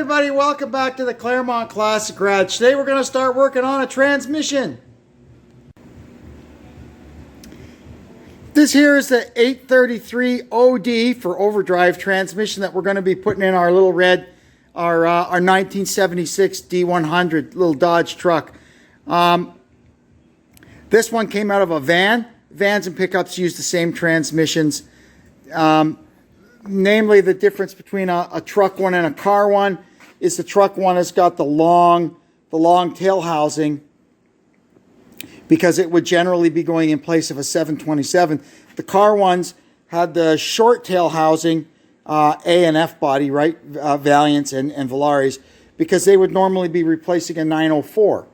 everybody, welcome back to the Claremont Classic Garage. Today we're going to start working on a transmission. This here is the 833 OD for overdrive transmission that we're going to be putting in our little red, our 1976 D100 little Dodge truck. This one came out of a van. Vans and pickups use the same transmissions. Namely, the difference between a truck one and a car one is the truck one has got the long tail housing because it would generally be going in place of a 727. The car ones had the short tail housing, A and F body, right? Valiants and Valaris, because they would normally be replacing a 904.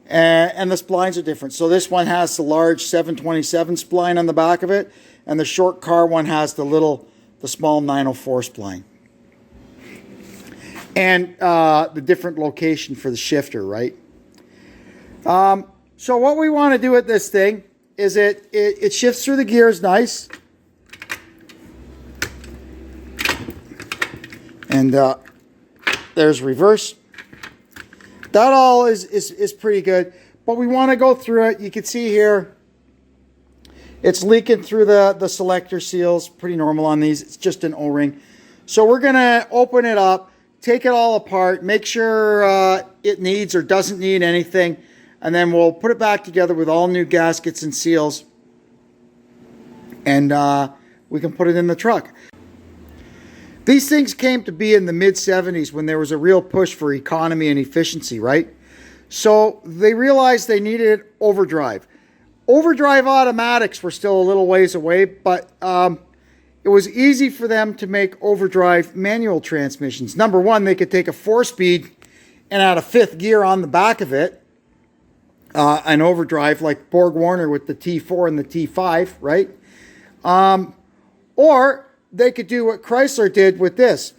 And the splines are different. So this one has the large 727 spline on the back of it, and the short car one has the small 904 spline. And the different location for the shifter, right? So what we want to do with this thing is it shifts through the gears nice. And there's reverse. That all is pretty good. But we want to go through it. You can see here, it's leaking through the selector seals. Pretty normal on these. It's just an O-ring. So we're going to open it up, take it all apart, make sure it needs or doesn't need anything, and then we'll put it back together with all new gaskets and seals, and we can put it in the truck. These things came to be in the mid-70s when there was a real push for economy and efficiency, right? So they realized they needed overdrive. Overdrive automatics were still a little ways away, but it was easy for them to make overdrive manual transmissions. Number one, they could take a 4-speed and add a 5th gear on the back of it, an overdrive like Borg Warner with the T4 and the T5, right? Or they could do what Chrysler did with this.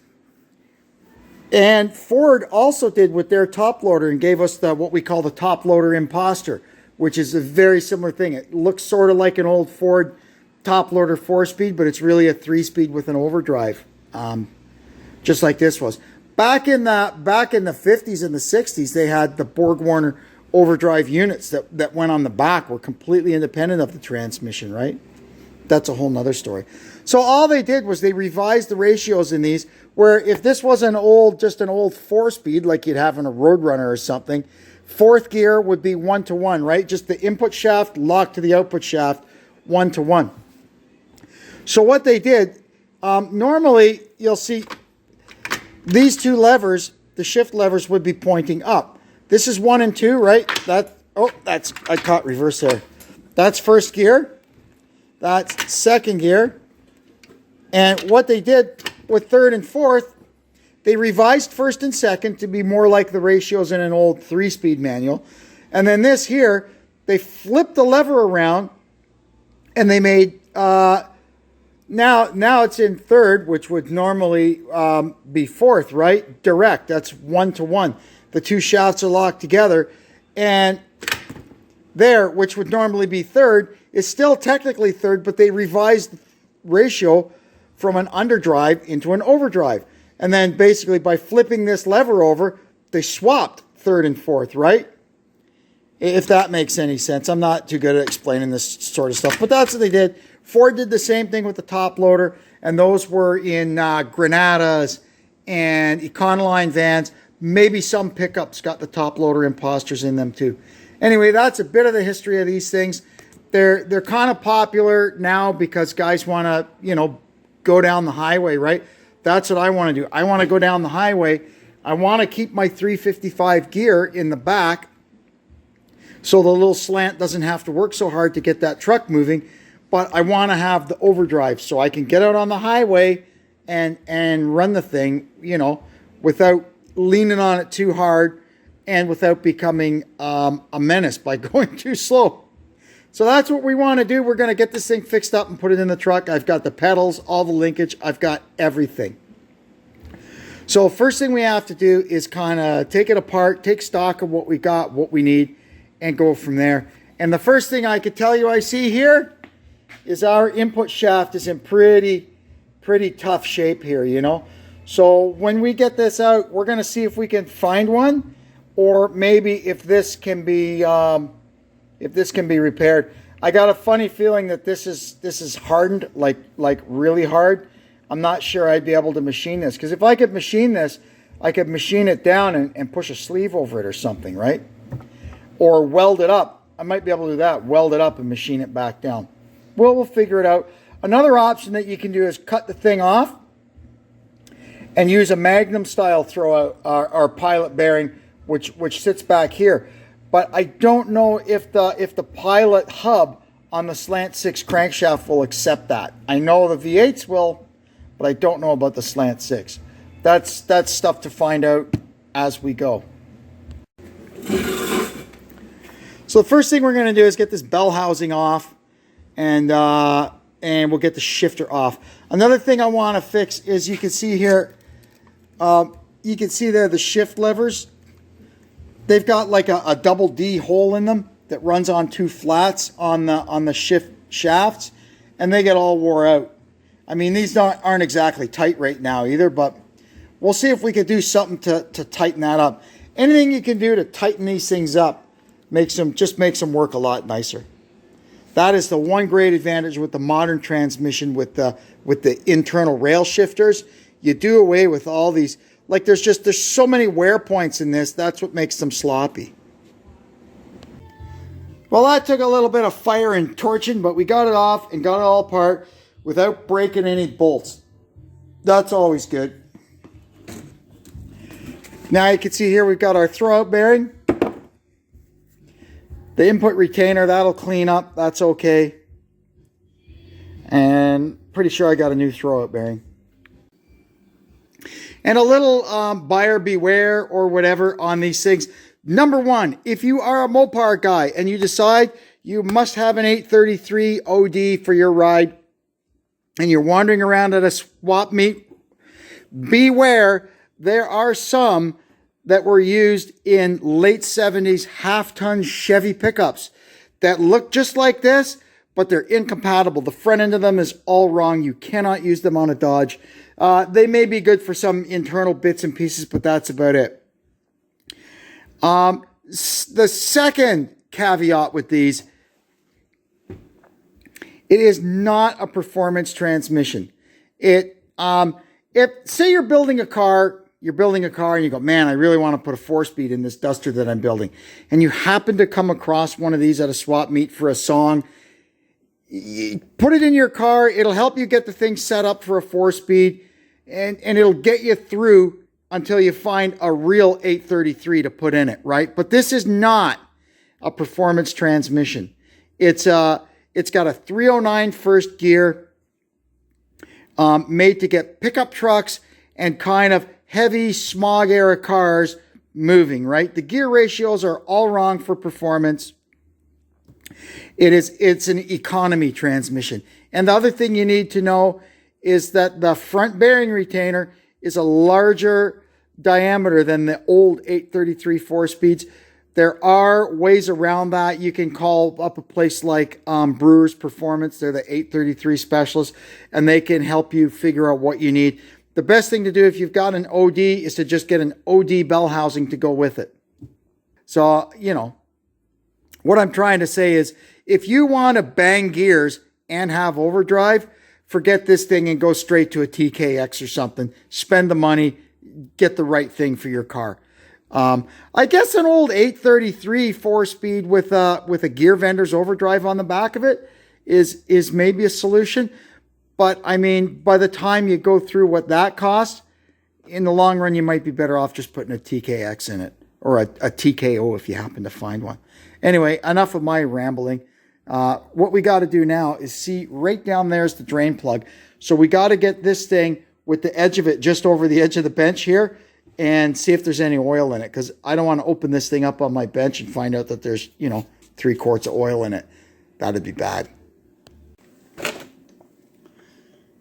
And Ford also did with their top loader and gave us what we call the top loader imposter, which is a very similar thing. It looks sort of like an old Ford top loader 4-speed, but it's really a 3-speed with an overdrive, just like this was. Back in the 50s and the 60s, they had the Borg Warner overdrive units that went on the back, were completely independent of the transmission, right? That's a whole nother story. So all they did was they revised the ratios in these, where if this was just an old 4-speed like you'd have in a Roadrunner or something, 4th gear would be 1-to-1, right? Just the input shaft locked to the output shaft, 1-to-1. So what they did, normally you'll see these two levers, the shift levers would be pointing up. This is 1 and 2, right? I caught reverse there. That's 1st gear. That's 2nd gear. And what they did with 3rd and 4th, they revised 1st and 2nd to be more like the ratios in an old 3-speed manual. And then this here, they flipped the lever around and they made, now it's in 3rd, which would normally be 4th, right? Direct, that's 1-to-1. The two shafts are locked together. And there, which would normally be 3rd, is still technically 3rd, but they revised the ratio from an underdrive into an overdrive. And then basically by flipping this lever over, they swapped 3rd and 4th, right? If that makes any sense. I'm not too good at explaining this sort of stuff, but that's what they did. Ford did the same thing with the top loader, and those were in Granadas and Econoline vans. Maybe some pickups got the top loader imposters in them too. Anyway, that's a bit of the history of these things. They're kind of popular now because guys want to, go down the highway, right? That's what I want to do. I want to go down the highway. I want to keep my 355 gear in the back so the little slant doesn't have to work so hard to get that truck moving. But I want to have the overdrive so I can get out on the highway and run the thing, without leaning on it too hard and without becoming a menace by going too slow. So that's what we want to do. We're going to get this thing fixed up and put it in the truck. I've got the pedals, all the linkage. I've got everything. So first thing we have to do is kind of take it apart, take stock of what we got, what we need, and go from there. And the first thing I could tell you I see here is our input shaft is in pretty tough shape here, So when we get this out, we're going to see if we can find one, or maybe if this can be repaired. I got a funny feeling that this is hardened, like really hard. I'm not sure I'd be able to machine this, because if I could machine this, I could machine it down and push a sleeve over it or something, right? Or weld it up. I might be able to do that, weld it up and machine it back down. Well, we'll figure it out. Another option that you can do is cut the thing off and use a Magnum style throwout, our pilot bearing, which sits back here. But I don't know if the pilot hub on the slant 6 crankshaft will accept that. I know the V8s will, but I don't know about the slant 6. That's stuff to find out as we go. So the first thing we're going to do is get this bell housing off, and we'll get the shifter off. Another thing I want to fix is, you can see here, you can see there the shift levers. They've got like a double D hole in them that runs on 2 flats on the shift shafts, and they get all wore out. I mean, these aren't exactly tight right now either, but we'll see if we can do something to tighten that up. Anything you can do to tighten these things up makes them work a lot nicer. That is the one great advantage with the modern transmission with the internal rail shifters. You do away with all these, like there's so many wear points in this. That's what makes them sloppy. Well, that took a little bit of fire and torching, but we got it off and got it all apart without breaking any bolts. That's always good. Now you can see here we've got our throwout bearing. The input retainer, that'll clean up. That's okay. And pretty sure I got a new throwout bearing. And a little buyer beware or whatever on these things. Number one, if you are a Mopar guy and you decide you must have an 833 OD for your ride, and you're wandering around at a swap meet, beware, there are some that were used in late 70s half-ton Chevy pickups that look just like this, but they're incompatible. The front end of them is all wrong. You cannot use them on a Dodge. They may be good for some internal bits and pieces, but that's about it. The second caveat with these, it is not a performance transmission. If say you're building a car and you go, man, I really want to put a 4-speed in this Duster that I'm building, and you happen to come across one of these at a swap meet for a song, put it in your car. It'll help you get the thing set up for a 4-speed, and it'll get you through until you find a real 833 to put in it, right? But this is not a performance transmission. It's got a 309 first gear, made to get pickup trucks and kind of heavy smog era cars moving, right? The gear ratios are all wrong for performance. It's an economy transmission. And the other thing you need to know is that the front bearing retainer is a larger diameter than the old 833 4-speeds. There are ways around that. You can call up a place like Brewer's Performance. They're the 833 specialists, and they can help you figure out what you need. The best thing to do if you've got an OD is to just get an OD bell housing to go with it. So, what I'm trying to say is, if you want to bang gears and have overdrive, forget this thing and go straight to a TKX or something. Spend the money, get the right thing for your car. I guess an old 833 4-speed with a gear vendor's overdrive on the back of it is maybe a solution. But I mean, by the time you go through what that costs, in the long run, you might be better off just putting a TKX in it, or a TKO if you happen to find one. Anyway, enough of my rambling. What we got to do now is see right down there's the drain plug. So we got to get this thing with the edge of it just over the edge of the bench here and see if there's any oil in it, because I don't want to open this thing up on my bench and find out that there's 3 quarts of oil in it. That'd be bad.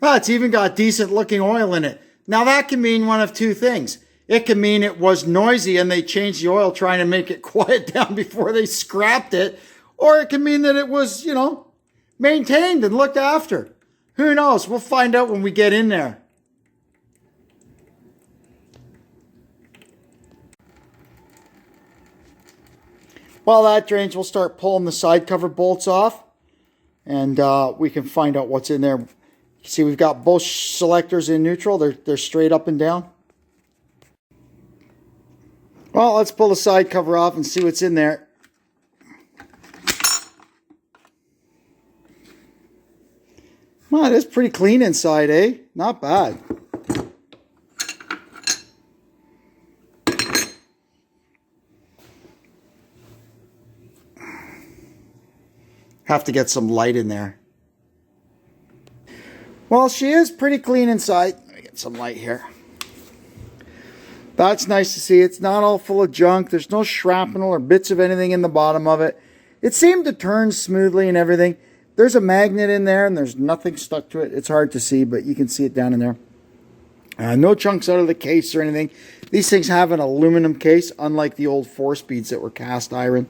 Well, it's even got decent looking oil in it. Now that can mean one of two things. It can mean it was noisy and they changed the oil trying to make it quiet down before they scrapped it. Or it can mean that it was, maintained and looked after. Who knows? We'll find out when we get in there. While that drains, we'll start pulling the side cover bolts off, and we can find out what's in there. See, we've got both selectors in neutral. They're straight up and down. Well, let's pull the side cover off and see what's in there. Well, it is pretty clean inside, eh? Not bad. Have to get some light in there. Well, she is pretty clean inside. Let me get some light here. That's nice to see. It's not all full of junk. There's no shrapnel or bits of anything in the bottom of it. It seemed to turn smoothly and everything. There's a magnet in there and there's nothing stuck to it. It's hard to see, but you can see it down in there. No chunks out of the case or anything. These things have an aluminum case, unlike the old 4-speeds that were cast iron.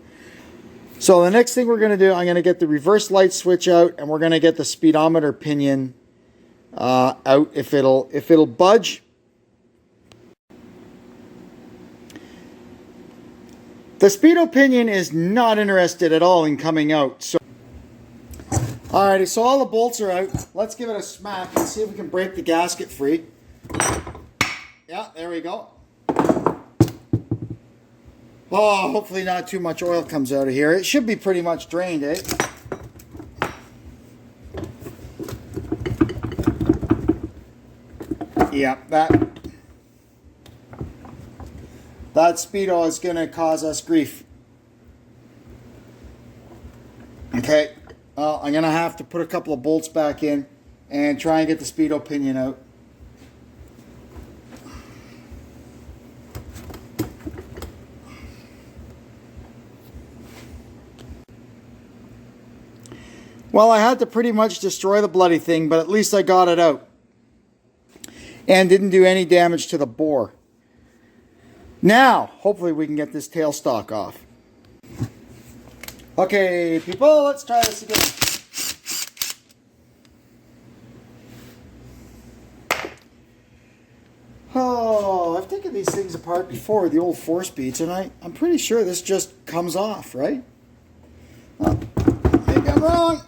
So the next thing we're going to do, I'm going to get the reverse light switch out, and we're going to get the speedometer pinion out if it'll budge. The speedo pinion is not interested at all in coming out. So, alrighty, so all the bolts are out. Let's give it a smack and see if we can break the gasket free. Yeah, there we go. Oh, hopefully not too much oil comes out of here. It should be pretty much drained, eh? Yeah, that speedo is going to cause us grief. Okay, well, I'm going to have to put a couple of bolts back in and try and get the speedo pinion out. Well, I had to pretty much destroy the bloody thing, but at least I got it out. And didn't do any damage to the bore. Now, hopefully we can get this tailstock off. Okay, people, let's try this again. Oh, I've taken these things apart before, the old 4-speeds, and I'm pretty sure this just comes off, right? Oh, maybe I'm wrong.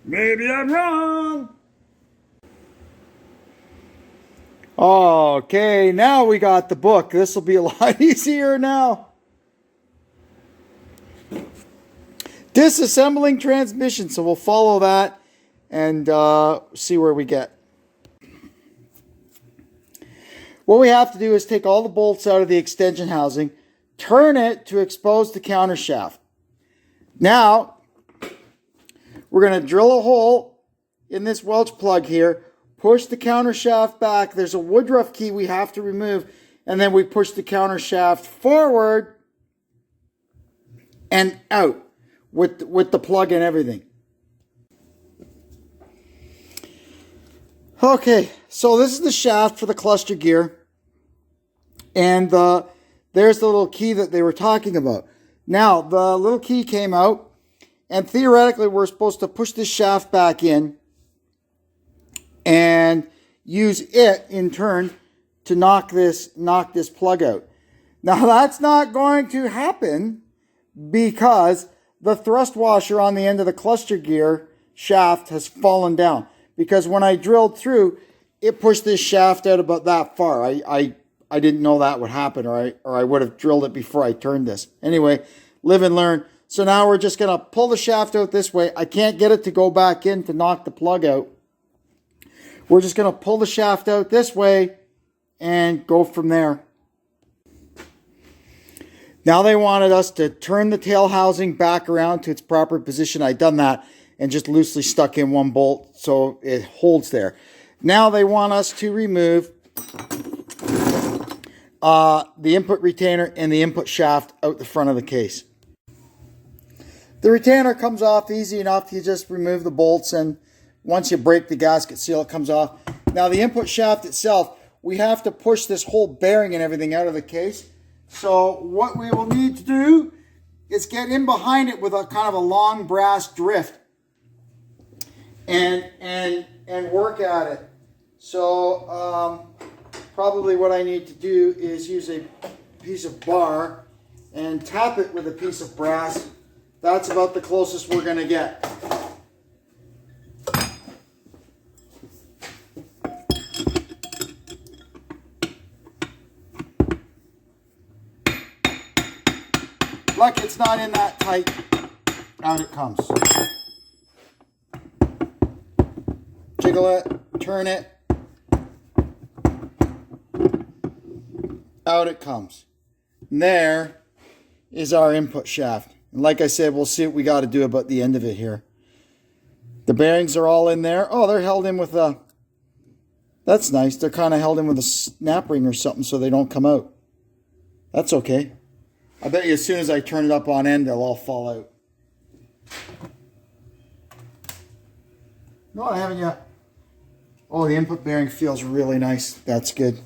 Maybe I'm wrong. Okay, now we got the book. This will be a lot easier now. Disassembling transmission. So we'll follow that and see where we get. What we have to do is take all the bolts out of the extension housing, turn it to expose the counter shaft. Now, we're going to drill a hole in this Welch plug here, push the counter shaft back. There's a woodruff key we have to remove, and then we push the counter shaft forward and out with the plug and everything. Okay, so this is the shaft for the cluster gear, and there's the little key that they were talking about. Now, the little key came out, and theoretically we're supposed to push this shaft back in and use it in turn to knock this plug out. Now, that's not going to happen because the thrust washer on the end of the cluster gear shaft has fallen down. Because when I drilled through, it pushed this shaft out about that far. I didn't know that would happen, or I would have drilled it before I turned this. Anyway, live and learn. So now we're just going to pull the shaft out this way. I can't get it to go back in to knock the plug out. We're just going to pull the shaft out this way and go from there. Now they wanted us to turn the tail housing back around to its proper position. I'd done that and just loosely stuck in one bolt so it holds there. Now they want us to remove the input retainer and the input shaft out the front of the case. The retainer comes off easy enough. You just remove the bolts, and once you break the gasket seal, it comes off. Now the input shaft itself, we have to push this whole bearing and everything out of the case. So what we will need to do is get in behind it with a kind of a long brass drift and work at it. So probably what I need to do is use a piece of bar and tap it with a piece of brass. That's about the closest we're going to get. Lucky it's not in that tight. Out it comes. Jiggle it, turn it. Out it comes. And there is our input shaft. And like I said, we'll see what we got to do about the end of it here. The bearings are all in there. Oh, they're held in with a... That's nice. They're kind of held in with a snap ring or something so they don't come out. That's okay. I bet you as soon as I turn it up on end, they'll all fall out. No, I haven't yet. Oh, the input bearing feels really nice. That's good.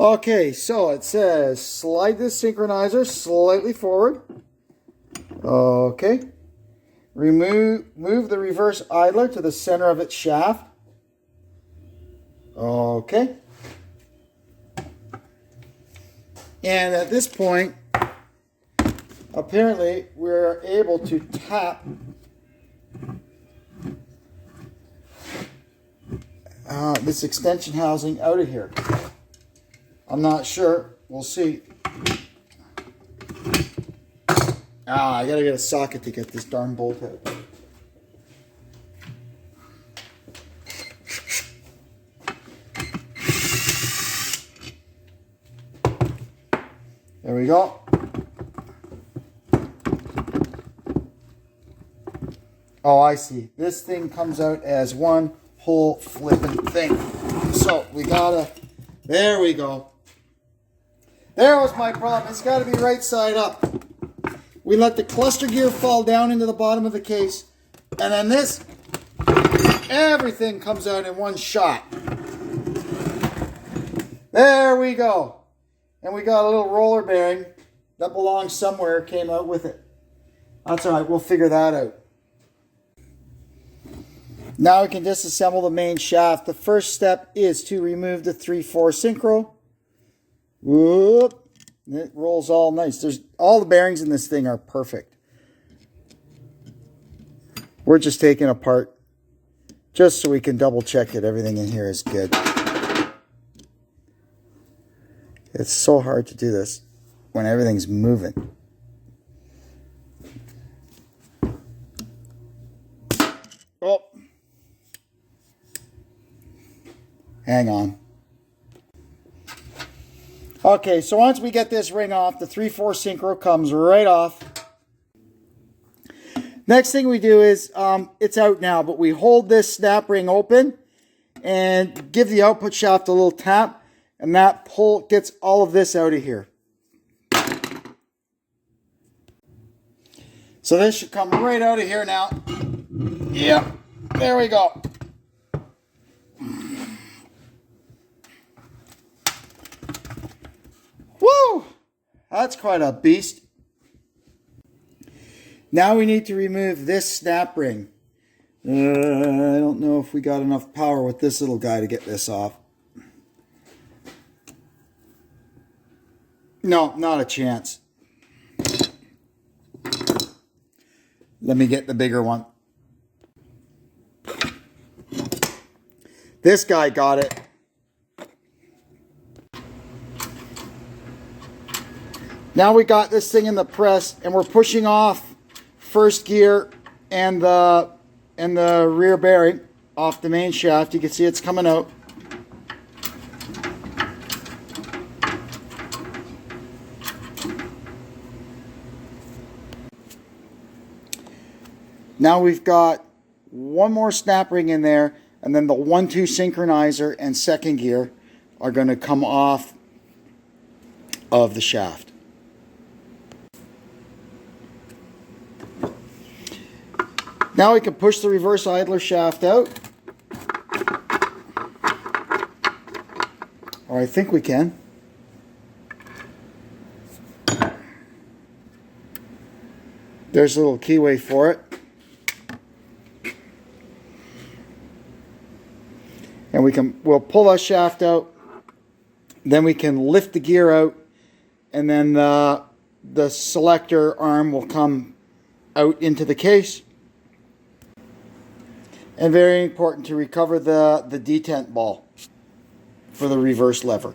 Okay, so it says slide this synchronizer slightly forward. Okay. Move the reverse idler to the center of its shaft. Okay. And at this point, apparently we're able to tap this extension housing out of here. I'm not sure. We'll see. I gotta get a socket to get this darn bolt out. There we go. Oh, I see. This thing comes out as one whole flipping thing. So we gotta, there we go. There was my problem. It's got to be right side up. We let the cluster gear fall down into the bottom of the case. And then this, everything comes out in one shot. There we go. And we got a little roller bearing that belongs somewhere, came out with it. That's all right. We'll figure that out. Now we can disassemble the main shaft. The first step is to remove the 3/4 synchro. Whoop. It rolls all nice. There's all the bearings in this thing are perfect. We're just taking apart just so we can double check that everything in here is good. It's so hard to do this when everything's moving. Oh. Hang on. Okay, so once we get this ring off, the 3/4 synchro comes right off. Next thing we do is, it's out now, but we hold this snap ring open and give the output shaft a little tap, and that pull gets all of this out of here. So this should come right out of here now. Yep, there we go. Woo! That's quite a beast. Now we need to remove this snap ring. I don't know if we got enough power with this little guy to get this off. No, not a chance. Let me get the bigger one. This guy got it. Now we got this thing in the press and we're pushing off first gear and the rear bearing off the main shaft. You can see it's coming out. Now we've got one more snap ring in there, and then the 1-2 synchronizer and second gear are going to come off of the shaft. Now we can push the reverse idler shaft out. Or I think we can. There's a little keyway for it. And we'll pull that shaft out. Then we can lift the gear out, and then the selector arm will come out into the case. And very important to recover the detent ball for the reverse lever.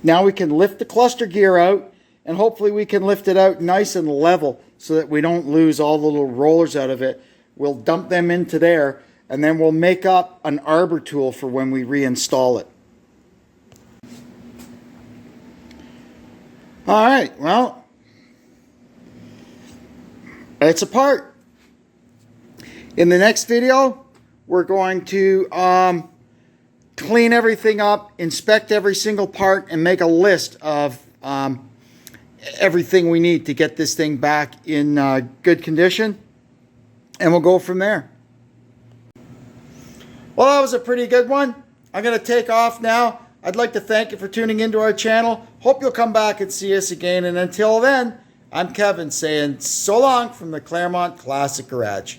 Now we can lift the cluster gear out, and hopefully we can lift it out nice and level so that we don't lose all the little rollers out of it. We'll dump them into there, and then we'll make up an arbor tool for when we reinstall it. All right, well, it's apart. In the next video, we're going to clean everything up, inspect every single part, and make a list of everything we need to get this thing back in good condition. And we'll go from there. Well, that was a pretty good one. I'm going to take off now. I'd like to thank you for tuning into our channel. Hope you'll come back and see us again. And until then, I'm Kevin saying so long from the Claremont Classic Garage.